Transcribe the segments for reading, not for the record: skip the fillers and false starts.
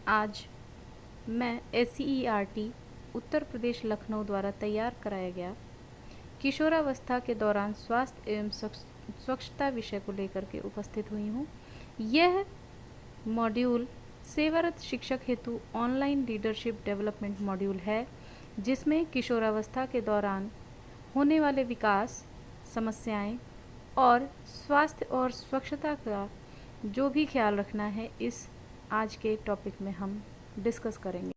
आज मैं SCERT उत्तर प्रदेश लखनऊ द्वारा तैयार कराया गया किशोरावस्था के दौरान स्वास्थ्य एवं स्वच्छता विषय को लेकर के उपस्थित हुई हूँ। यह मॉड्यूल सेवारत शिक्षक हेतु ऑनलाइन लीडरशिप डेवलपमेंट मॉड्यूल है, जिसमें किशोरावस्था के दौरान होने वाले विकास, समस्याएं और स्वास्थ्य और स्वच्छता का जो भी ख्याल रखना है, इस आज के टॉपिक में हम डिस्कस करेंगे।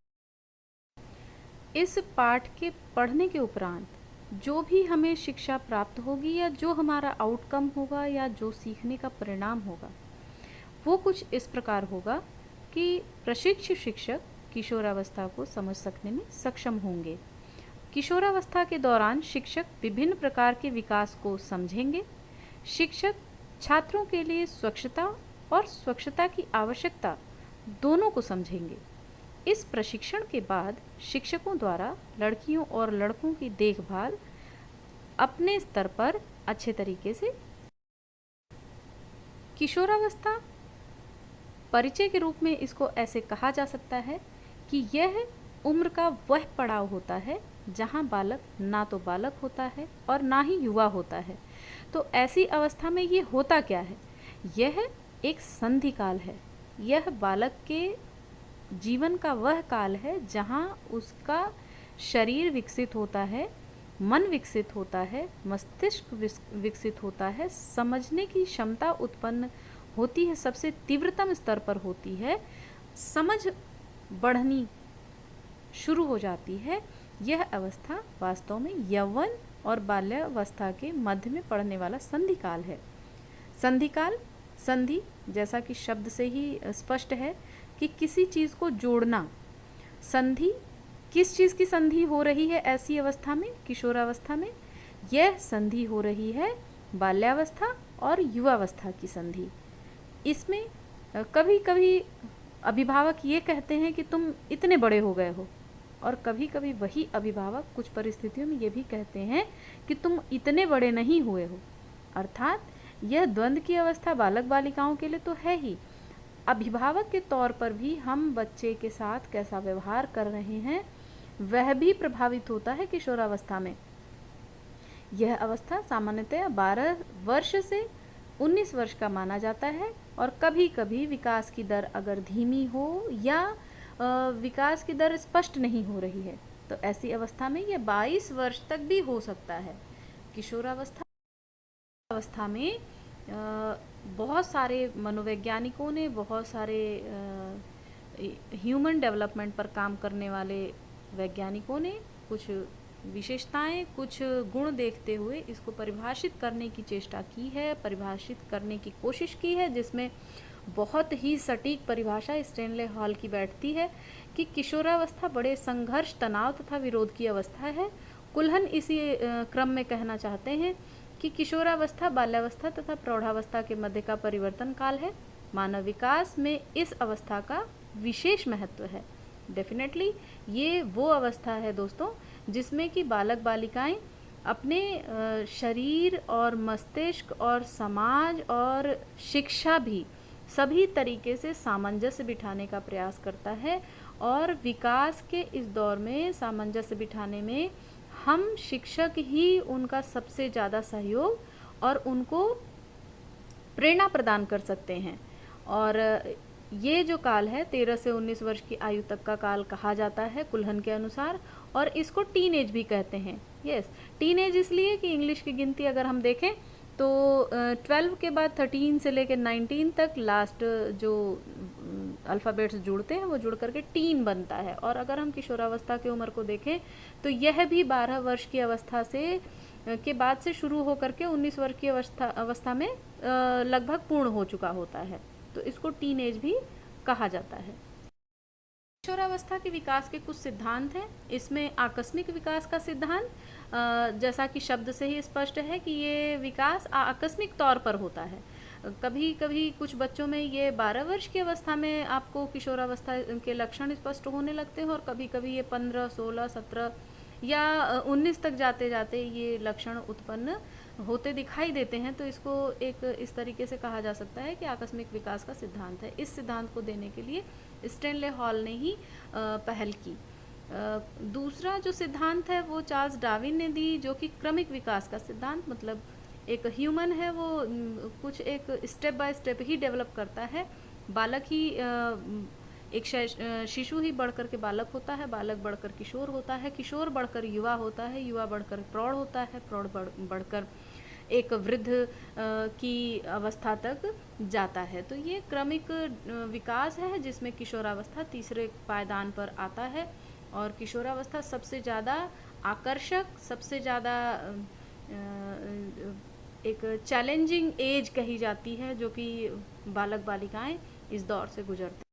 इस पाठ के पढ़ने के उपरांत जो भी हमें शिक्षा प्राप्त होगी या जो हमारा आउटकम होगा या जो सीखने का परिणाम होगा, वो कुछ इस प्रकार होगा कि प्रशिक्षु शिक्षक किशोरावस्था को समझ सकने में सक्षम होंगे। किशोरावस्था के दौरान शिक्षक विभिन्न प्रकार के विकास को समझेंगे। शिक्षक छात्रों के लिए स्वच्छता और स्वच्छता की आवश्यकता दोनों को समझेंगे। इस प्रशिक्षण के बाद शिक्षकों द्वारा लड़कियों और लड़कों की देखभाल अपने स्तर पर अच्छे तरीके से। किशोरावस्था परिचय के रूप में इसको ऐसे कहा जा सकता है कि यह उम्र का वह पड़ाव होता है जहां बालक ना तो बालक होता है और ना ही युवा होता है। तो ऐसी अवस्था में ये होता क्या है? यह एक संधि काल है। यह बालक के जीवन का वह काल है जहां उसका शरीर विकसित होता है, मन विकसित होता है, मस्तिष्क विकसित होता है, समझने की क्षमता उत्पन्न होती है, सबसे तीव्रतम स्तर पर होती है, समझ बढ़नी शुरू हो जाती है। यह अवस्था वास्तव में यौवन और बाल्यावस्था के मध्य में पड़ने वाला संधि काल है। संधि काल, संधि जैसा कि शब्द से ही स्पष्ट है कि किसी चीज़ को जोड़ना। संधि, किस चीज़ की संधि हो रही है ऐसी अवस्था में, किशोरावस्था में? यह संधि हो रही है बाल्यावस्था और युवावस्था की संधि। इसमें कभी कभी अभिभावक ये कहते हैं कि तुम इतने बड़े हो गए हो, और कभी कभी वही अभिभावक कुछ परिस्थितियों में ये भी कहते हैं कि तुम इतने बड़े नहीं हुए हो। अर्थात यह द्वंद्व की अवस्था बालक बालिकाओं के लिए तो है ही, अभिभावक के तौर पर भी हम बच्चे के साथ कैसा व्यवहार कर रहे हैं वह भी प्रभावित होता है किशोरावस्था में। यह अवस्था सामान्यतः 12 वर्ष से 19 वर्ष का माना जाता है, और कभी कभी विकास की दर अगर धीमी हो या विकास की दर स्पष्ट नहीं हो रही है तो ऐसी अवस्था में यह 22 वर्ष तक भी हो सकता है। किशोरावस्था में बहुत सारे मनोवैज्ञानिकों ने, बहुत सारे ह्यूमन डेवलपमेंट पर काम करने वाले वैज्ञानिकों ने कुछ विशेषताएं, कुछ गुण देखते हुए इसको परिभाषित करने की चेष्टा की है, परिभाषित करने की कोशिश की है, जिसमें बहुत ही सटीक परिभाषा स्टैनले हॉल की बैठती है कि किशोरावस्था बड़े संघर्ष, तनाव तथा विरोध की अवस्था है। कुल्हन इसी क्रम में कहना चाहते हैं कि किशोरावस्था बाल्यावस्था तथा प्रौढ़ावस्था के मध्य का परिवर्तन काल है। मानव विकास में इस अवस्था का विशेष महत्व है। डेफिनेटली ये वो अवस्था है दोस्तों जिसमें कि बालक बालिकाएं अपने शरीर और मस्तिष्क और समाज और शिक्षा भी सभी तरीके से सामंजस्य बिठाने का प्रयास करता है, और विकास के इस दौर में सामंजस्य बिठाने में हम शिक्षक ही उनका सबसे ज़्यादा सहयोग और उनको प्रेरणा प्रदान कर सकते हैं। और ये जो काल है 13 से 19 वर्ष की आयु तक का काल कहा जाता है कुल्हन के अनुसार, और इसको टीन एज भी कहते हैं। यस, टीन एज इसलिए कि इंग्लिश की गिनती अगर हम देखें तो 12 के बाद 13 से लेकर 19 तक लास्ट जो अल्फ़ाबेट्स जुड़ते हैं वो जुड़ करके टीन बनता है। और अगर हम किशोरावस्था की उम्र को देखें तो यह भी 12 वर्ष की अवस्था से के बाद से शुरू होकर के 19 वर्ष की अवस्था में लगभग पूर्ण हो चुका होता है, तो इसको टीन एज भी कहा जाता है। किशोरावस्था के विकास के कुछ सिद्धांत हैं। इसमें आकस्मिक विकास का सिद्धांत, जैसा कि शब्द से ही स्पष्ट है कि ये विकास आकस्मिक तौर पर होता है। कभी कभी कुछ बच्चों में ये 12 वर्ष की अवस्था में आपको किशोरावस्था के लक्षण स्पष्ट होने लगते हैं, और कभी कभी ये 15, 16, 17 या 19 तक जाते जाते ये लक्षण उत्पन्न होते दिखाई देते हैं, तो इसको एक इस तरीके से कहा जा सकता है कि आकस्मिक विकास का सिद्धांत है। इस सिद्धांत को देने के लिए स्टैनले हॉल ने ही पहल की। दूसरा जो सिद्धांत है वो चार्ल्स डार्विन ने दी, जो कि क्रमिक विकास का सिद्धांत, मतलब एक ह्यूमन है वो कुछ एक step by step he develop करता है। बालक ही एक शिशु ही बढ़कर के बालक होता है, बालक बढ़कर किशोर होता है, किशोर बढ़कर युवा होता है, युवा बढ़कर प्रौढ़ होता है, प्रौढ़ बढ़कर एक वृद्ध की अवस्था तक जाता है। तो ये क्रमिक विकास है जिसमें किशोरावस्था तीसरे पायदान पर आता है। और किशोरावस्था सबसे ज़्यादा आकर्षक, सबसे ज़्यादा एक चैलेंजिंग एज कही जाती है, जो कि बालक बालिकाएं इस दौर से गुजरते।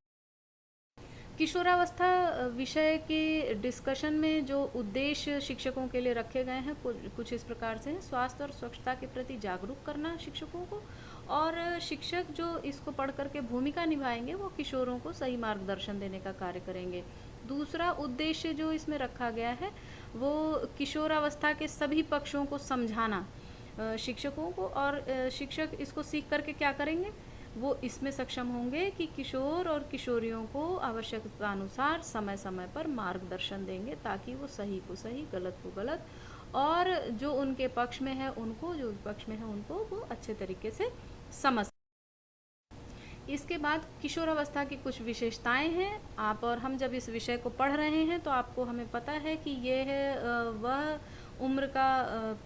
किशोरावस्था विषय के डिस्कशन में जो उद्देश्य शिक्षकों के लिए रखे गए हैं कुछ इस प्रकार से हैं। स्वास्थ्य और स्वच्छता के प्रति जागरूक करना शिक्षकों को, और शिक्षक जो इसको पढ़ करके भूमिका निभाएंगे वो किशोरों को सही मार्गदर्शन देने का कार्य करेंगे। दूसरा उद्देश्य जो इसमें रखा गया है वो किशोरावस्था के सभी पक्षों को समझाना शिक्षकों को, और शिक्षक इसको सीख करके क्या करेंगे, वो इसमें सक्षम होंगे कि किशोर और किशोरियों को आवश्यकता अनुसार समय समय पर मार्गदर्शन देंगे, ताकि वो सही को सही, गलत को गलत, और जो उनके पक्ष में है उनको, जो विपक्ष में है उनको वो अच्छे तरीके से समझ। इसके बाद किशोरावस्था की कुछ विशेषताएं हैं। आप और हम जब इस विषय को पढ़ रहे हैं तो आपको हमें पता है कि ये है वह उम्र का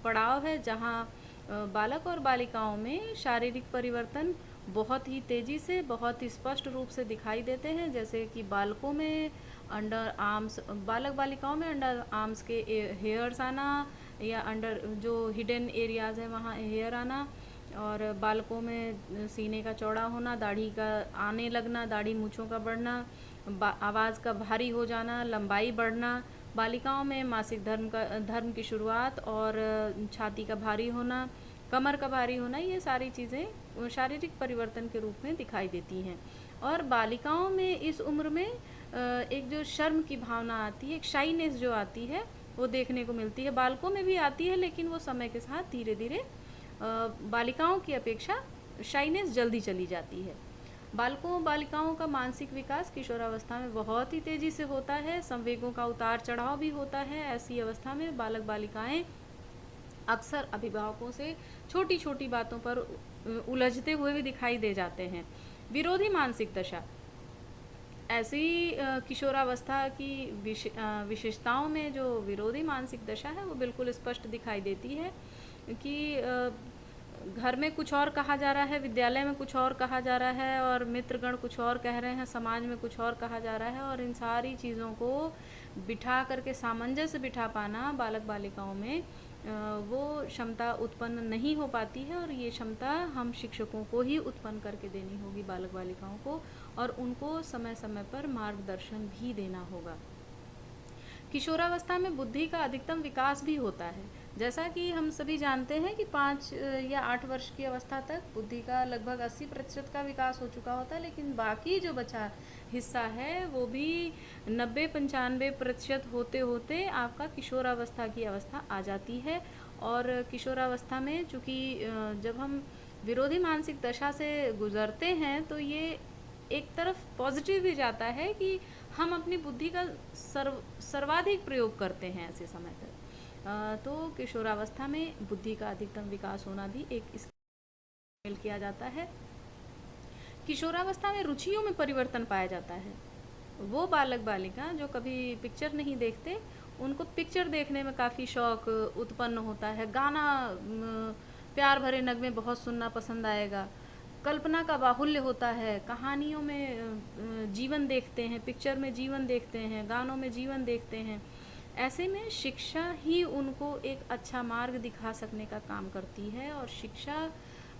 पड़ाव है जहाँ बालक और बालिकाओं में शारीरिक परिवर्तन बहुत ही तेज़ी से, बहुत ही स्पष्ट रूप से दिखाई देते हैं। जैसे कि बालकों में अंडर आर्म्स, बालक बालिकाओं में अंडर आर्म्स के हेयर्स आना, या अंडर जो हिडन एरियाज़ हैं वहाँ हेयर आना, और बालकों में सीने का चौड़ा होना, दाढ़ी का आने लगना, दाढ़ी मूँछों का बढ़ना, आवाज़ का भारी हो जाना, लंबाई बढ़ना। बालिकाओं में मासिक धर्म की शुरुआत और छाती का भारी होना, कमर का भारी होना, ये सारी चीज़ें शारीरिक परिवर्तन के रूप में दिखाई देती हैं। और बालिकाओं में इस उम्र में एक जो शर्म की भावना आती है, एक शाइनेस जो आती है वो देखने को मिलती है। बालकों में भी आती है, लेकिन वो समय के साथ धीरे धीरे बालिकाओं की अपेक्षा शाइनेस जल्दी चली जाती है। बालकों बालिकाओं का मानसिक विकास किशोरावस्था में बहुत ही तेज़ी से होता है। संवेगों का उतार चढ़ाव भी होता है। ऐसी अवस्था में बालक बालिकाएं अक्सर अभिभावकों से छोटी छोटी बातों पर उलझते हुए भी दिखाई दे जाते हैं। विरोधी मानसिक दशा, ऐसी किशोरावस्था की विशेषताओं में जो विरोधी मानसिक दशा है वो बिल्कुल स्पष्ट दिखाई देती है कि घर में कुछ और कहा जा रहा है, विद्यालय में कुछ और कहा जा रहा है, और मित्रगण कुछ और कह रहे हैं, समाज में कुछ और कहा जा रहा है, और इन सारी चीज़ों को बिठा करके सामंजस्य बिठा पाना बालक बालिकाओं में वो क्षमता उत्पन्न नहीं हो पाती है। और ये क्षमता हम शिक्षकों को ही उत्पन्न करके देनी होगी बालक बालिकाओं को, और उनको समय समय पर मार्गदर्शन भी देना होगा। किशोरावस्था में बुद्धि का अधिकतम विकास भी होता है। जैसा कि हम सभी जानते हैं कि 5 या 8 वर्ष की अवस्था तक बुद्धि का लगभग 80% का विकास हो चुका होता है, लेकिन बाकी जो बचा हिस्सा है वो भी 90-95% होते होते आपका किशोरावस्था की अवस्था आ जाती है। और किशोरावस्था में चूँकि जब हम विरोधी मानसिक दशा से गुजरते हैं तो ये एक तरफ पॉजिटिव भी जाता है कि हम अपनी बुद्धि का सर्वाधिक प्रयोग करते हैं ऐसे समय पर। तो किशोरावस्था में बुद्धि का अधिकतम विकास होना भी एक इसमें किया जाता है। किशोरावस्था में रुचियों में परिवर्तन पाया जाता है। वो बालक बालिका जो कभी पिक्चर नहीं देखते, उनको पिक्चर देखने में काफ़ी शौक उत्पन्न होता है। गाना, प्यार भरे नगमे बहुत सुनना पसंद आएगा। कल्पना का बाहुल्य होता है, कहानियों में जीवन देखते हैं, पिक्चर में जीवन देखते हैं, गानों में जीवन देखते हैं। ऐसे में शिक्षा ही उनको एक अच्छा मार्ग दिखा सकने का काम करती है, और शिक्षा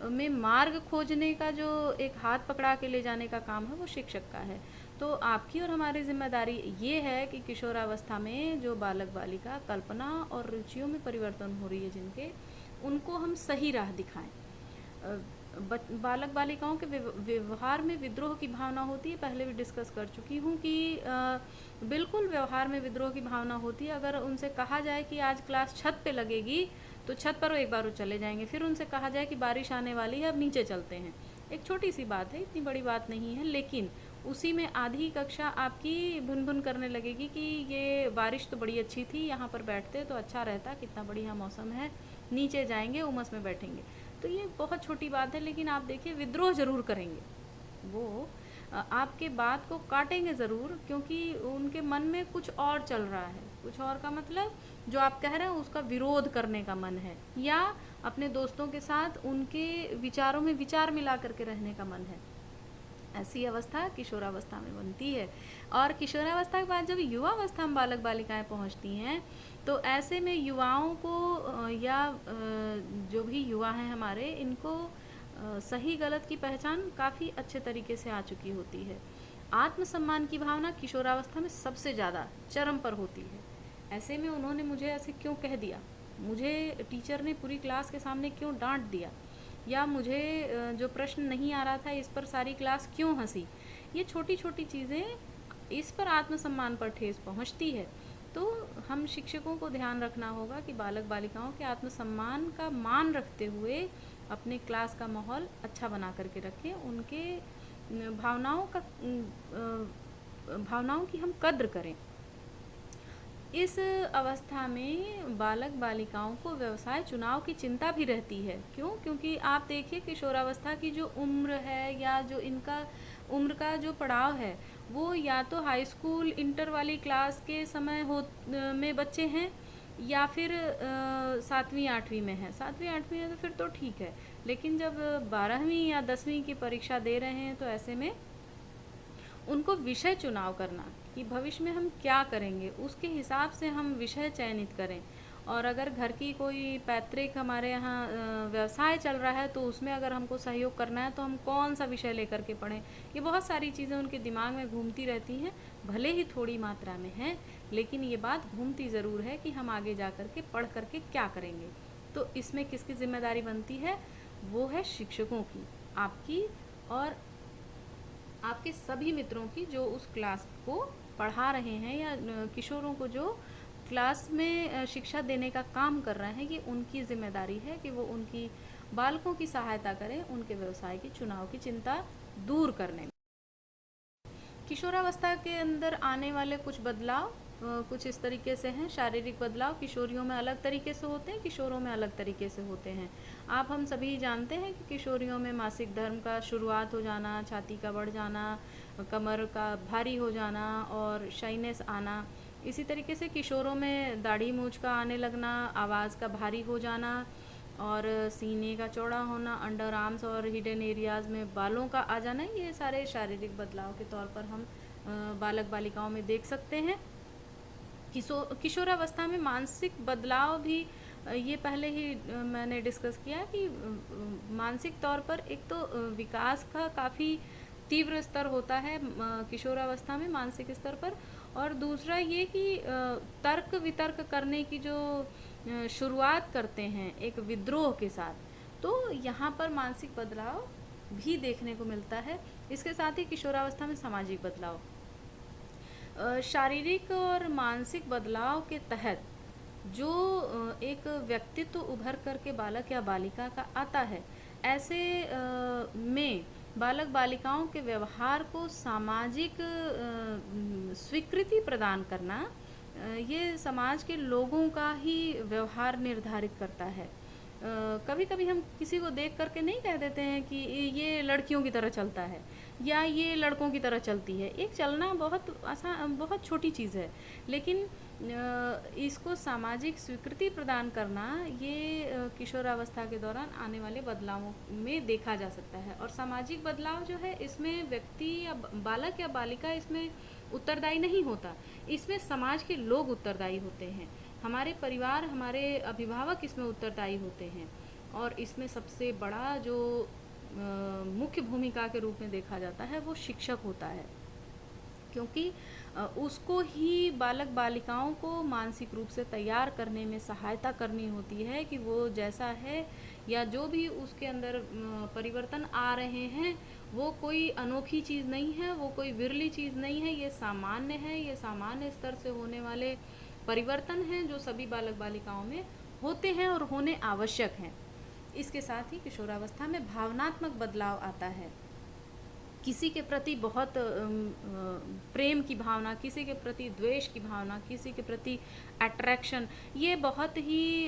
में मार्ग खोजने का जो एक हाथ पकड़ा के ले जाने का काम है वो शिक्षक का है। तो आपकी और हमारी जिम्मेदारी ये है कि किशोरावस्था में जो बालक बालिका कल्पना और रुचियों में परिवर्तन हो रही है जिनके, उनको हम सही राह दिखाएं। बालक बालिकाओं के व्यवहार में विद्रोह की भावना होती है, पहले भी डिस्कस कर चुकी हूँ कि बिल्कुल व्यवहार में विद्रोह की भावना होती है। अगर उनसे कहा जाए कि आज क्लास छत पे लगेगी तो छत पर वो एक बार वो चले जाएंगे, फिर उनसे कहा जाए कि बारिश आने वाली है, अब नीचे चलते हैं। एक छोटी सी बात है, इतनी बड़ी बात नहीं है, लेकिन उसी में आधी कक्षा आपकी भुन भुन करने लगेगी कि ये बारिश तो बड़ी अच्छी थी, यहाँ पर बैठते तो अच्छा रहता, कितना बढ़िया मौसम है, नीचे जाएंगे उमस में बैठेंगे। तो ये बहुत छोटी बात है, लेकिन आप देखिए विद्रोह ज़रूर करेंगे वो, आपके बात को काटेंगे ज़रूर, क्योंकि उनके मन में कुछ और चल रहा है, कुछ और का मतलब जो आप कह रहे हैं उसका विरोध करने का मन है, या अपने दोस्तों के साथ उनके विचारों में विचार मिला करके रहने का मन है। ऐसी अवस्था किशोरावस्था में बनती है। और किशोरावस्था के बाद जब युवावस्था में बालक बालिकाएं पहुंचती हैं, तो ऐसे में युवाओं को या जो भी युवा हैं हमारे, इनको सही गलत की पहचान काफ़ी अच्छे तरीके से आ चुकी होती है। आत्मसम्मान की भावना किशोरावस्था में सबसे ज़्यादा चरम पर होती है। ऐसे में उन्होंने मुझे ऐसे क्यों कह दिया, मुझे टीचर ने पूरी क्लास के सामने क्यों डांट दिया, या मुझे जो प्रश्न नहीं आ रहा था इस पर सारी क्लास क्यों हंसी, ये छोटी छोटी चीज़ें इस पर आत्मसम्मान पर ठेस पहुंचती है। तो हम शिक्षकों को ध्यान रखना होगा कि बालक बालिकाओं के आत्मसम्मान का मान रखते हुए अपने क्लास का माहौल अच्छा बना करके रखें, उनके भावनाओं की हम कद्र करें। इस अवस्था में बालक बालिकाओं को व्यवसाय चुनाव की चिंता भी रहती है। क्यों? क्योंकि आप देखिए किशोरावस्था की जो उम्र है, या जो इनका उम्र का जो पड़ाव है, वो या तो हाई स्कूल इंटर वाली क्लास के समय में बच्चे हैं, या फिर 7वीं 8वीं में है। 7वीं 8वीं है तो फिर तो ठीक है, लेकिन जब 12वीं या 10वीं की परीक्षा दे रहे हैं, तो ऐसे में उनको विषय चुनाव करना कि भविष्य में हम क्या करेंगे, उसके हिसाब से हम विषय चयनित करें। और अगर घर की कोई पैतृक हमारे यहाँ व्यवसाय चल रहा है, तो उसमें अगर हमको सहयोग करना है, तो हम कौन सा विषय लेकर के पढ़ें। ये बहुत सारी चीज़ें उनके दिमाग में घूमती रहती हैं, भले ही थोड़ी मात्रा में है, लेकिन ये बात घूमती ज़रूर है कि हम आगे जा कर के पढ़ करके क्या करेंगे। तो इसमें किसकी जिम्मेदारी बनती है? वो है शिक्षकों की, आपकी और आपके सभी मित्रों की, जो उस क्लास को पढ़ा रहे हैं या किशोरों को जो क्लास में शिक्षा देने का काम कर रहे हैं। ये उनकी जिम्मेदारी है कि वो उनकी बालकों की सहायता करें उनके व्यवसाय की चुनाव की चिंता दूर करने में। किशोरावस्था के अंदर आने वाले कुछ बदलाव कुछ इस तरीके से हैं। शारीरिक बदलाव किशोरियों में अलग तरीके से होते हैं, किशोरों में अलग तरीके से होते हैं। आप हम सभी जानते हैं कि किशोरियों में मासिक धर्म का शुरुआत हो जाना, छाती का बढ़ जाना, कमर का भारी हो जाना और शाइनेस आना। इसी तरीके से किशोरों में दाढ़ी मूंछ का आने लगना, आवाज़ का भारी हो जाना और सीने का चौड़ा होना, अंडर आर्म्स और हिडन एरियाज़ में बालों का आ जाना, ये सारे शारीरिक बदलाव के तौर पर हम बालक बालिकाओं में देख सकते हैं। किशोरावस्था में मानसिक बदलाव भी ये पहले ही मैंने डिस्कस किया कि मानसिक तौर पर एक तो विकास का काफ़ी तीव्र स्तर होता है किशोरावस्था में मानसिक स्तर पर, और दूसरा ये कि तर्क वितर्क करने की जो शुरुआत करते हैं एक विद्रोह के साथ, तो यहाँ पर मानसिक बदलाव भी देखने को मिलता है। इसके साथ ही किशोरावस्था में सामाजिक बदलाव, शारीरिक और मानसिक बदलाव के तहत जो एक व्यक्तित्व उभर करके बालक या बालिका का आता है, ऐसे में बालक बालिकाओं के व्यवहार को सामाजिक स्वीकृति प्रदान करना, ये समाज के लोगों का ही व्यवहार निर्धारित करता है। कभी कभी हम किसी को देख करके नहीं कह देते हैं कि ये लड़कियों की तरह चलता है या ये लड़कों की तरह चलती है। एक चलना बहुत आसान, बहुत छोटी चीज़ है, लेकिन इसको सामाजिक स्वीकृति प्रदान करना ये किशोरावस्था के दौरान आने वाले बदलावों में देखा जा सकता है। और सामाजिक बदलाव जो है, इसमें व्यक्ति या बालक या बालिका इसमें उत्तरदायी नहीं होता, इसमें समाज के लोग उत्तरदायी होते हैं। हमारे परिवार, हमारे अभिभावक इसमें उत्तरदायी होते हैं। और इसमें सबसे बड़ा जो मुख्य भूमिका के रूप में देखा जाता है वो शिक्षक होता है, क्योंकि उसको ही बालक बालिकाओं को मानसिक रूप से तैयार करने में सहायता करनी होती है कि वो जैसा है या जो भी उसके अंदर परिवर्तन आ रहे हैं वो कोई अनोखी चीज़ नहीं है, वो कोई विरली चीज़ नहीं है, ये सामान्य है, ये सामान्य स्तर से होने वाले परिवर्तन हैं जो सभी बालक बालिकाओं में होते हैं और होने आवश्यक हैं। इसके साथ ही किशोरावस्था में भावनात्मक बदलाव आता है। किसी के प्रति बहुत प्रेम की भावना, किसी के प्रति द्वेष की भावना, किसी के प्रति अट्रैक्शन, ये बहुत ही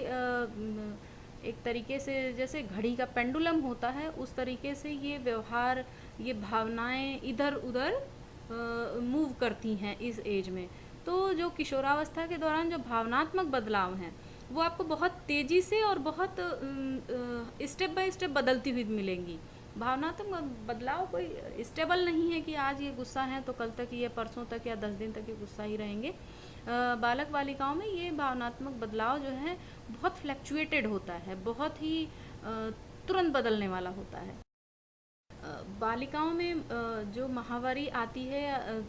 एक तरीके से जैसे घड़ी का पेंडुलम होता है उस तरीके से ये व्यवहार, ये भावनाएं इधर उधर मूव करती हैं इस एज में। तो जो किशोरावस्था के दौरान जो भावनात्मक बदलाव हैं वो आपको बहुत तेज़ी से और बहुत स्टेप बाय स्टेप बदलती हुई मिलेंगी। भावनात्मक बदलाव कोई स्टेबल नहीं है कि आज ये गुस्सा है तो कल तक ये, परसों तक या 10 दिन तक ये गुस्सा ही रहेंगे। बालक बालिकाओं में ये भावनात्मक बदलाव जो है बहुत फ्लैक्चुएटेड होता है, बहुत ही तुरंत बदलने वाला होता है। बालिकाओं में जो माहवारी आती है,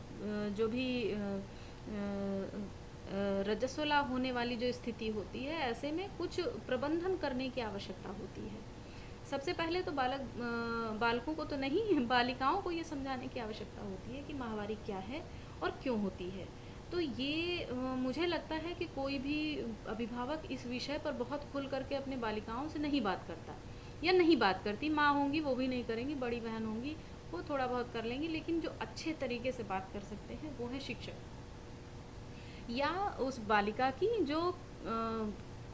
जो भी रजस्वला होने वाली जो स्थिति होती है, ऐसे में कुछ प्रबंधन करने की आवश्यकता होती है। सबसे पहले तो बालकों को तो नहीं, बालिकाओं को ये समझाने की आवश्यकता होती है कि माहवारी क्या है और क्यों होती है। तो ये मुझे लगता है कि कोई भी अभिभावक इस विषय पर बहुत खुल करके अपने बालिकाओं से नहीं बात करता या नहीं बात करती। माँ होंगी वो भी नहीं करेंगी, बड़ी बहन होंगी वो थोड़ा बहुत कर लेंगी, लेकिन जो अच्छे तरीके से बात कर सकते हैं वो है शिक्षक या उस बालिका की जो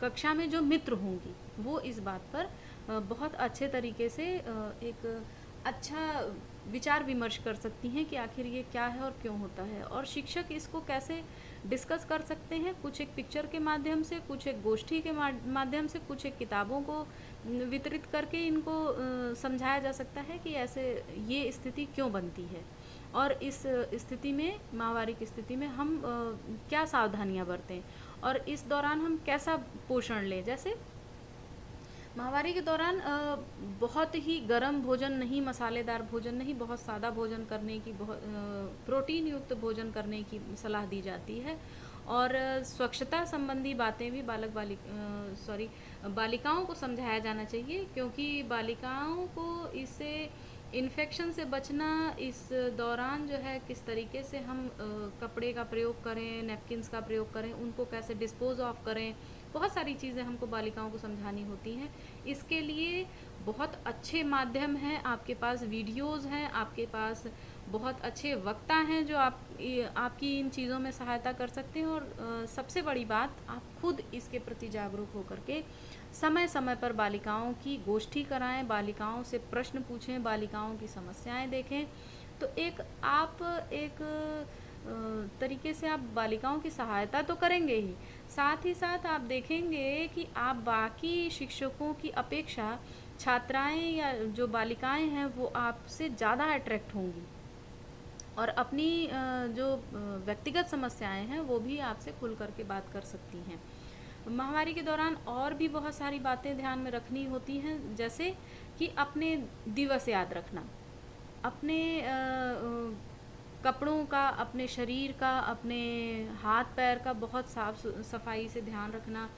कक्षा में जो मित्र होंगी, वो इस बात पर बहुत अच्छे तरीके से एक अच्छा विचार विमर्श कर सकती हैं कि आखिर ये क्या है और क्यों होता है। और शिक्षक इसको कैसे डिस्कस कर सकते हैं, कुछ एक पिक्चर के माध्यम से, कुछ एक गोष्ठी के माध्यम से, कुछ एक किताबों को वितरित करके इनको समझाया जा सकता है कि ऐसे ये स्थिति क्यों बनती है और इस स्थिति में, माहवारी की स्थिति में हम क्या सावधानियां बरतें और इस दौरान हम कैसा पोषण लें। जैसे माहवारी के दौरान बहुत ही गर्म भोजन नहीं, मसालेदार भोजन नहीं, बहुत सादा भोजन करने की, बहुत प्रोटीन युक्त भोजन करने की सलाह दी जाती है। और स्वच्छता संबंधी बातें भी बालिकाओं को समझाया जाना चाहिए, क्योंकि बालिकाओं को इससे इन्फेक्शन से बचना, इस दौरान जो है किस तरीके से हम कपड़े का प्रयोग करें, नैपकिन्स का प्रयोग करें, उनको कैसे डिस्पोज ऑफ करें, बहुत सारी चीज़ें हमको बालिकाओं को समझानी होती हैं। इसके लिए बहुत अच्छे माध्यम हैं, आपके पास वीडियोज़ हैं, आपके पास बहुत अच्छे वक्ता हैं जो आपकी इन चीज़ों में सहायता कर सकते हैं। और सबसे बड़ी बात, आप खुद इसके प्रति जागरूक होकर के समय समय पर बालिकाओं की गोष्ठी कराएं, बालिकाओं से प्रश्न पूछें, बालिकाओं की समस्याएं देखें। तो आप एक तरीके से आप बालिकाओं की सहायता तो करेंगे ही, साथ ही साथ आप देखेंगे कि आप बाकी शिक्षकों की अपेक्षा छात्राएं या जो बालिकाएं हैं वो आपसे ज़्यादा अट्रैक्ट होंगी और अपनी जो व्यक्तिगत समस्याएं हैं वो भी आपसे खुल करके बात कर सकती हैं। माहवारी के दौरान और भी बहुत सारी बातें ध्यान में रखनी होती हैं, जैसे कि अपने दिवस याद रखना, अपने कपड़ों का, अपने शरीर का, अपने हाथ पैर का बहुत साफ सफाई से ध्यान रखना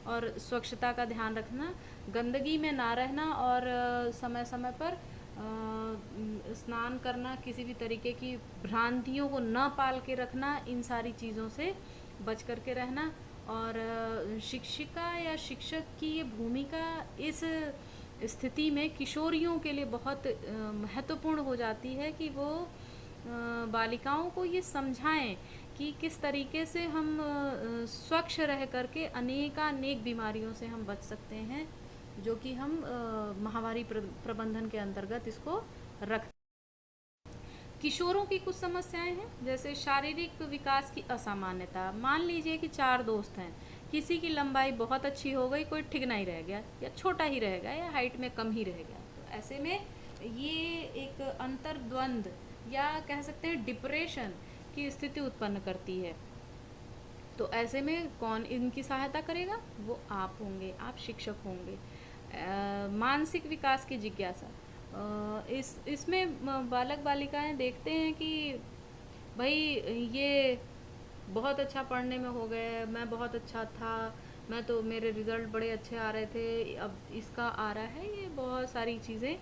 और स्वच्छता का ध्यान रखना, गंदगी में ना रहना और समय समय पर स्नान करना, किसी भी तरीके की भ्रांतियों को न पाल के रखना, इन सारी चीज़ों से बच कर के रहना। और शिक्षिका या शिक्षक की ये भूमिका इस स्थिति में किशोरियों के लिए बहुत महत्वपूर्ण हो जाती है कि वो बालिकाओं को ये समझाएं कि किस तरीके से हम स्वच्छ रह करके अनेकानेक बीमारियों से हम बच सकते हैं, जो कि हम माहवारी प्रबंधन के अंतर्गत इसको रखते हैं। किशोरों की कुछ समस्याएं हैं, जैसे शारीरिक विकास की असामान्यता। मान लीजिए कि 4 दोस्त हैं, किसी की लंबाई बहुत अच्छी हो गई, कोई ठिगना ही रह गया या छोटा ही रह गया या हाइट में कम ही रह गया। तो ऐसे में ये एक अंतर्द्वंद या कह सकते हैं डिप्रेशन की स्थिति उत्पन्न करती है। तो ऐसे में कौन इनकी सहायता करेगा? वो आप होंगे, आप शिक्षक होंगे। मानसिक विकास की जिज्ञासा, इसमें बालक बालिकाएं देखते हैं कि भाई ये बहुत अच्छा पढ़ने में हो गए, मैं बहुत अच्छा था, मैं तो, मेरे रिज़ल्ट बड़े अच्छे आ रहे थे, अब इसका आ रहा है, ये बहुत सारी चीज़ें।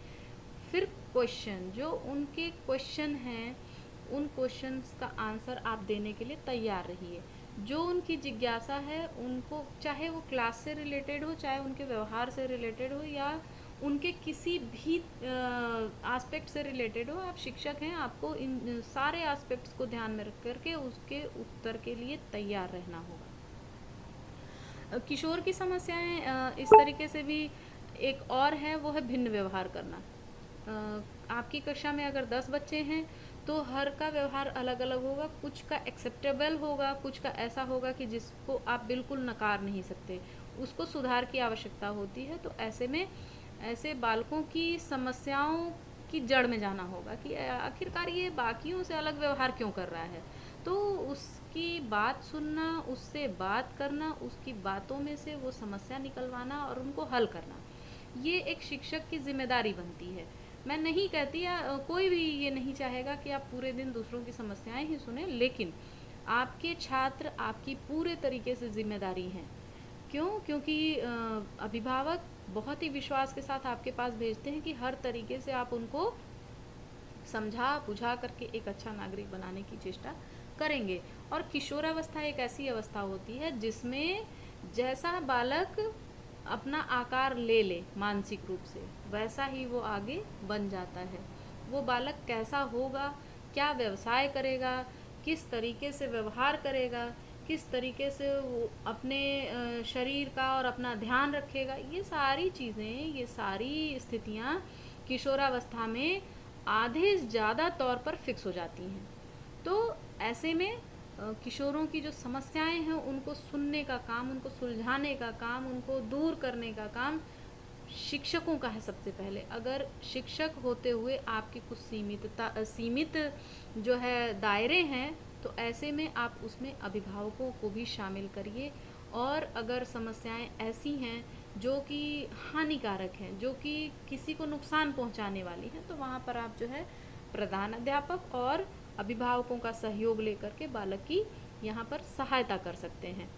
फिर क्वेश्चन, जो उनके क्वेश्चन हैं, उन क्वेश्चंस का आंसर आप देने के लिए तैयार रहिए। जो उनकी जिज्ञासा है उनको, चाहे वो क्लास से रिलेटेड हो, चाहे उनके व्यवहार से रिलेटेड हो, या उनके किसी भी एस्पेक्ट से रिलेटेड हो, आप शिक्षक हैं, आपको इन सारे एस्पेक्ट्स को ध्यान में रख करके उसके उत्तर के लिए तैयार रहना होगा। किशोर की समस्याएं इस तरीके से भी एक और है, वो है भिन्न व्यवहार करना। आपकी कक्षा में अगर 10 बच्चे हैं तो हर का व्यवहार अलग अलग होगा, कुछ का एक्सेप्टेबल होगा, कुछ का ऐसा होगा कि जिसको आप बिल्कुल नकार नहीं सकते, उसको सुधार की आवश्यकता होती है। तो ऐसे में ऐसे बालकों की समस्याओं की जड़ में जाना होगा कि आखिरकार ये बाकियों से अलग व्यवहार क्यों कर रहा है। तो उसकी बात सुनना, उससे बात करना, उसकी बातों में से वो समस्या निकलवाना और उनको हल करना, ये एक शिक्षक की जिम्मेदारी बनती है। मैं नहीं कहती, कोई भी ये नहीं चाहेगा कि आप पूरे दिन दूसरों की समस्याएं ही सुने, लेकिन आपके छात्र आपकी पूरे तरीके से जिम्मेदारी हैं। क्यों? क्योंकि अभिभावक बहुत ही विश्वास के साथ आपके पास भेजते हैं कि हर तरीके से आप उनको समझा बुझा करके एक अच्छा नागरिक बनाने की चेष्टा करेंगे। और किशोरावस्था एक ऐसी अवस्था होती है जिसमें जैसा बालक अपना आकार ले ले मानसिक रूप से, वैसा ही वो आगे बन जाता है। वो बालक कैसा होगा, क्या व्यवसाय करेगा, किस तरीके से व्यवहार करेगा, किस तरीके से वो अपने शरीर का और अपना ध्यान रखेगा, ये सारी चीज़ें, ये सारी स्थितियाँ किशोरावस्था में आधे ज़्यादा तौर पर फिक्स हो जाती हैं। तो ऐसे में किशोरों की जो समस्याएं हैं उनको सुनने का काम, उनको सुलझाने का काम, उनको दूर करने का काम शिक्षकों का है सबसे पहले। अगर शिक्षक होते हुए आपकी कुछ सीमित जो है दायरे हैं, तो ऐसे में आप उसमें अभिभावकों को भी शामिल करिए। और अगर समस्याएं ऐसी हैं जो कि हानिकारक हैं, जो कि किसी को नुकसान पहुंचाने वाली हैं, तो वहाँ पर आप जो है प्रधान अध्यापक और अभिभावकों का सहयोग लेकर के बालक की यहाँ पर सहायता कर सकते हैं।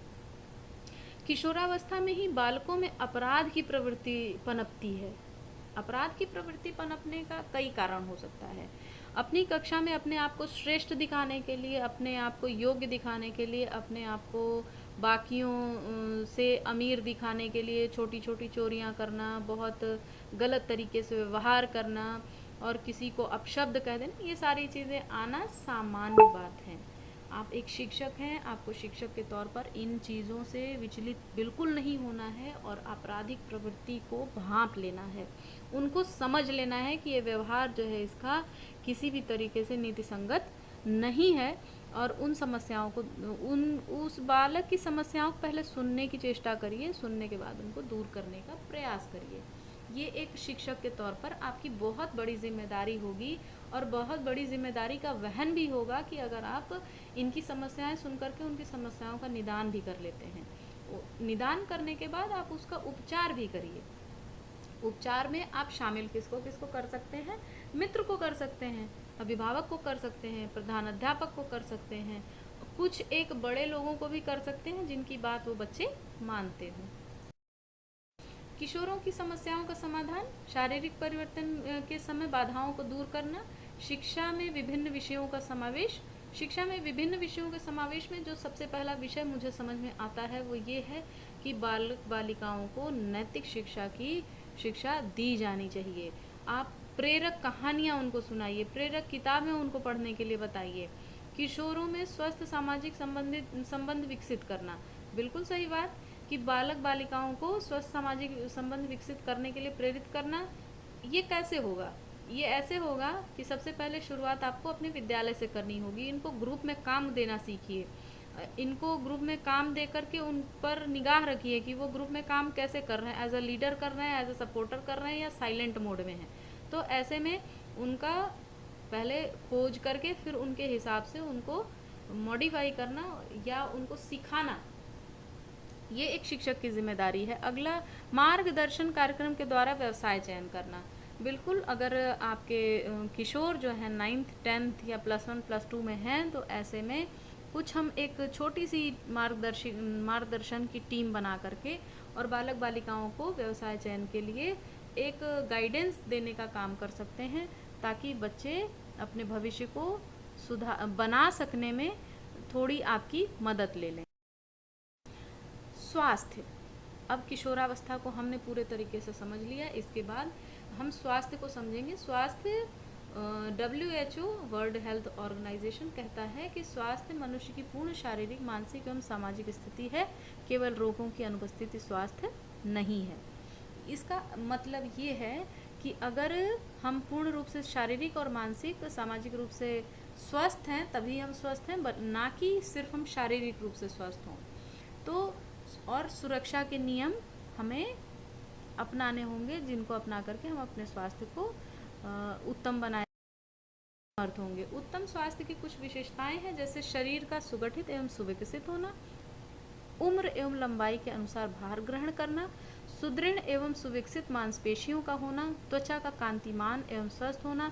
किशोरावस्था में ही बालकों में अपराध की प्रवृत्ति पनपती है। अपराध की प्रवृत्ति पनपने का कई कारण हो सकता है। अपनी कक्षा में अपने आप को श्रेष्ठ दिखाने के लिए, अपने आप को योग्य दिखाने के लिए, अपने आप को बाकियों से अमीर दिखाने के लिए छोटी छोटी चोरियां करना, बहुत गलत तरीके से व्यवहार करना और किसी को अपशब्द कह देना, ये सारी चीज़ें आना सामान्य बात है। आप एक शिक्षक हैं, आपको शिक्षक के तौर पर इन चीज़ों से विचलित बिल्कुल नहीं होना है और आपराधिक प्रवृत्ति को भांप लेना है, उनको समझ लेना है कि ये व्यवहार जो है इसका किसी भी तरीके से नीति संगत नहीं है। और उन समस्याओं को, उस बालक की समस्याओं को पहले सुनने की चेष्टा करिए, सुनने के बाद उनको दूर करने का प्रयास करिए। ये एक शिक्षक के तौर पर आपकी बहुत बड़ी जिम्मेदारी होगी और बहुत बड़ी जिम्मेदारी का वहन भी होगा कि अगर आप इनकी समस्याएं सुन करके उनकी समस्याओं का निदान भी कर लेते हैं, निदान करने के बाद आप उसका उपचार भी करिए। उपचार में आप शामिल किसको किसको कर सकते हैं? मित्र को कर सकते हैं, अभिभावक को कर सकते हैं, प्रधान अध्यापक को कर सकते हैं, कुछ एक बड़े लोगों को भी कर सकते हैं जिनकी बात वो बच्चे मानते हों। किशोरों की समस्याओं का समाधान, शारीरिक परिवर्तन के समय बाधाओं को दूर करना, शिक्षा में विभिन्न विषयों का समावेश। शिक्षा में विभिन्न विषयों के समावेश में जो सबसे पहला विषय मुझे समझ में आता है वो ये है कि बालक बालिकाओं को नैतिक शिक्षा की शिक्षा दी जानी चाहिए। आप प्रेरक कहानियाँ उनको सुनाइए, प्रेरक किताबें उनको पढ़ने के लिए बताइए। किशोरों में स्वस्थ सामाजिक संबंध विकसित करना, बिल्कुल सही बात कि बालक बालिकाओं को स्वस्थ सामाजिक संबंध विकसित करने के लिए प्रेरित करना। ये कैसे होगा? ये ऐसे होगा कि सबसे पहले शुरुआत आपको अपने विद्यालय से करनी होगी। इनको ग्रुप में काम देना सीखिए, इनको ग्रुप में काम दे करके उन पर निगाह रखिए कि वो ग्रुप में काम कैसे कर रहे हैं, एज अ लीडर कर रहे हैं, एज अ सपोर्टर कर रहे हैं या साइलेंट मोड में हैं। तो ऐसे में उनका पहले खोज करके फिर उनके हिसाब से उनको मॉडिफाई करना या उनको सिखाना, ये एक शिक्षक की जिम्मेदारी है। अगला, मार्गदर्शन कार्यक्रम के द्वारा व्यवसाय चयन करना। बिल्कुल, अगर आपके किशोर जो है 9th 10th या +1 +2 में हैं, तो ऐसे में कुछ हम एक छोटी सी मार्गदर्शन की टीम बना करके और बालक बालिकाओं को व्यवसाय चयन के लिए एक गाइडेंस देने का काम कर सकते हैं, ताकि बच्चे अपने भविष्य को बना सकने में थोड़ी आपकी मदद ले लें। स्वास्थ्य, अब किशोरावस्था को हमने पूरे तरीके से समझ लिया। इसके बाद हम स्वास्थ्य को समझेंगे। स्वास्थ्य WHO वर्ल्ड हेल्थ ऑर्गेनाइजेशन कहता है कि स्वास्थ्य मनुष्य की पूर्ण शारीरिक, मानसिक एवं सामाजिक स्थिति है, केवल रोगों की अनुपस्थिति स्वास्थ्य नहीं है। इसका मतलब ये है कि अगर हम पूर्ण रूप से शारीरिक और मानसिक, सामाजिक रूप से स्वस्थ हैं तभी हम स्वस्थ हैं, ना कि सिर्फ हम शारीरिक रूप से स्वस्थ हों। तो और सुरक्षा के नियम हमें अपनाने होंगे, जिनको अपना करके हम अपने स्वास्थ्य को उत्तम बनाए समर्थ होंगे। उत्तम स्वास्थ्य की कुछ विशेषताएं हैं, जैसे शरीर का सुगठित एवं सुविकसित होना, उम्र एवं लंबाई के अनुसार भार ग्रहण करना, सुदृढ़ एवं सुविकसित मांसपेशियों का होना, त्वचा का कांतिमान एवं स्वस्थ होना,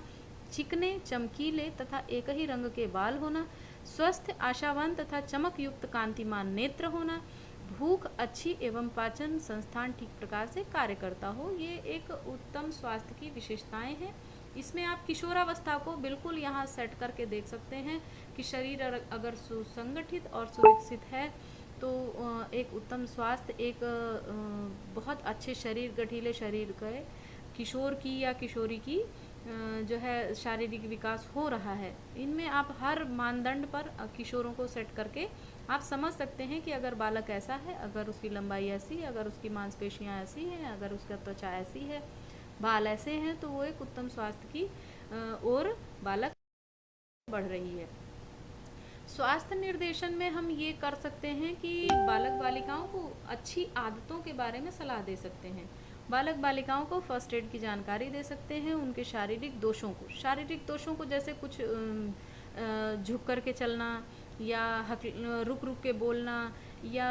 चिकने, चमकीले तथा एक ही रंग के बाल होना, स्वस्थ, आशावान तथा चमक युक्त कांतिमान नेत्र होना, भूख अच्छी एवं पाचन संस्थान ठीक प्रकार से कार्य करता हो। ये एक उत्तम स्वास्थ्य की विशेषताएं हैं। इसमें आप किशोरावस्था को बिल्कुल यहाँ सेट करके देख सकते हैं कि शरीर अगर सुसंगठित और सुविकसित है तो एक उत्तम स्वास्थ्य, एक बहुत अच्छे शरीर, गठीले शरीर के किशोर की या किशोरी की जो है शारीरिक विकास हो रहा है। इनमें आप हर मानदंड पर किशोरों को सेट करके आप समझ सकते हैं कि अगर बालक ऐसा है, अगर उसकी लंबाई ऐसी है, अगर उसकी मांसपेशियां ऐसी हैं, अगर उसका त्वचा ऐसी है, बाल ऐसे हैं, तो वो एक उत्तम स्वास्थ्य की ओर बालक बढ़ रही है। स्वास्थ्य निर्देशन में हम ये कर सकते हैं कि बालक बालिकाओं को अच्छी आदतों के बारे में सलाह दे सकते हैं। बालक बालिकाओं को फर्स्ट एड की जानकारी दे सकते हैं। उनके शारीरिक दोषों को जैसे कुछ झुक कर के चलना या रुक रुक के बोलना या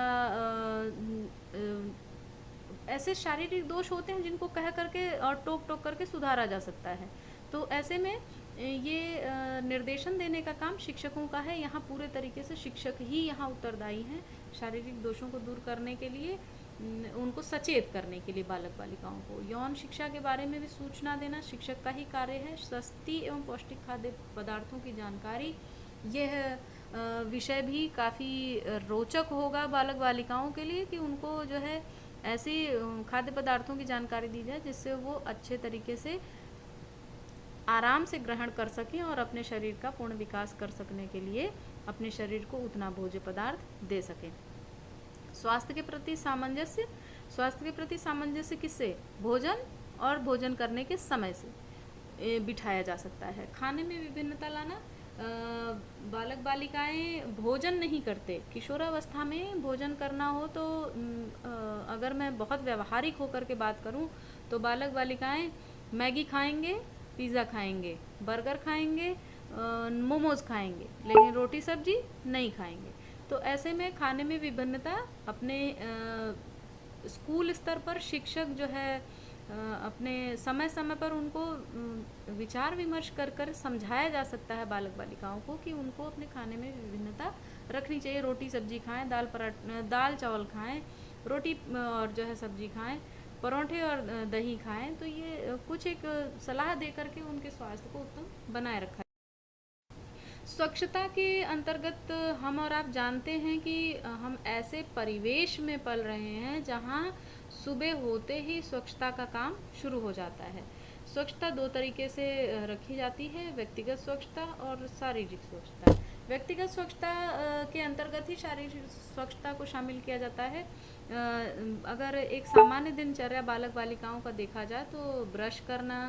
ऐसे शारीरिक दोष होते हैं जिनको कह करके और टोक टोक करके सुधारा जा सकता है। तो ऐसे में ये निर्देशन देने का काम शिक्षकों का है। यहाँ पूरे तरीके से शिक्षक ही यहाँ उत्तरदायी हैं शारीरिक दोषों को दूर करने के लिए, उनको सचेत करने के लिए बालक बालिकाओं को। यौन शिक्षा के बारे में भी सूचना देना शिक्षक का ही कार्य है। सस्ती एवं पौष्टिक खाद्य पदार्थों की जानकारी, यह विषय भी काफ़ी रोचक होगा बालक बालिकाओं के लिए कि उनको जो है ऐसी खाद्य पदार्थों की जानकारी दी जाए जिससे वो अच्छे तरीके से आराम से ग्रहण कर सकें और अपने शरीर का पूर्ण विकास कर सकने के लिए अपने शरीर को उतना भोज्य पदार्थ दे सकें। स्वास्थ्य के प्रति सामंजस्य किससे? भोजन और भोजन करने के समय से बिठाया जा सकता है। खाने में विभिन्नता लाना, बालक बालिकाएं भोजन नहीं करते। किशोरावस्था में भोजन करना हो तो अगर मैं बहुत व्यवहारिक होकर के बात करूं तो बालक बालिकाएं मैगी खाएंगे, पिज़्ज़ा खाएंगे, बर्गर खाएंगे, मोमोज खाएंगे, लेकिन रोटी सब्जी नहीं खाएंगे। तो ऐसे में खाने में विभिन्नता अपने स्कूल स्तर पर शिक्षक जो है अपने समय समय पर उनको विचार विमर्श कर कर समझाया जा सकता है बालक बालिकाओं को कि उनको अपने खाने में विभिन्नता रखनी चाहिए। रोटी सब्जी खाएं, दाल चावल खाएं, रोटी और जो है सब्जी खाएं, परोठे और दही खाएं। तो ये कुछ एक सलाह दे करके उनके स्वास्थ्य को उत्तम बनाए रखा है। स्वच्छता के अंतर्गत हम और आप जानते हैं कि हम ऐसे परिवेश में पल रहे हैं जहाँ सुबह होते ही स्वच्छता का काम शुरू हो जाता है। स्वच्छता दो तरीके से रखी जाती है, व्यक्तिगत स्वच्छता और शारीरिक स्वच्छता। व्यक्तिगत स्वच्छता के अंतर्गत ही शारीरिक स्वच्छता को शामिल किया जाता है। अगर एक सामान्य दिनचर्या बालक बालिकाओं का देखा जाए तो ब्रश करना,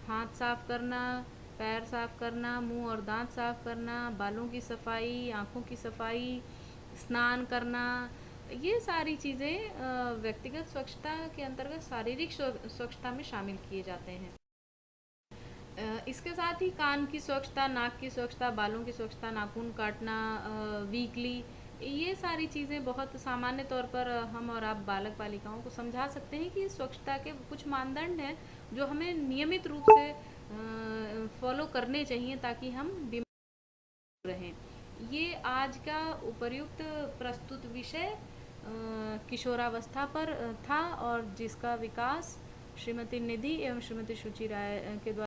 हाथ साफ करना, पैर साफ करना, मुंह और दांत साफ करना, बालों की सफाई, आँखों की सफाई, स्नान करना, ये सारी चीज़ें व्यक्तिगत स्वच्छता के अंतर्गत शारीरिक स्वच्छता में शामिल किए जाते हैं। इसके साथ ही कान की स्वच्छता, नाक की स्वच्छता, बालों की स्वच्छता, नाखून काटना वीकली, ये सारी चीज़ें बहुत सामान्य तौर पर हम और आप बालक बालिकाओं को समझा सकते हैं कि स्वच्छता के कुछ मानदंड हैं जो हमें नियमित रूप से फॉलो करने चाहिए ताकि हम बीमार रहें। ये आज का उपर्युक्त प्रस्तुत विषय किशोरावस्था पर था और जिसका विकास श्रीमती निधि एवं श्रीमती शुचि राय के द्वारा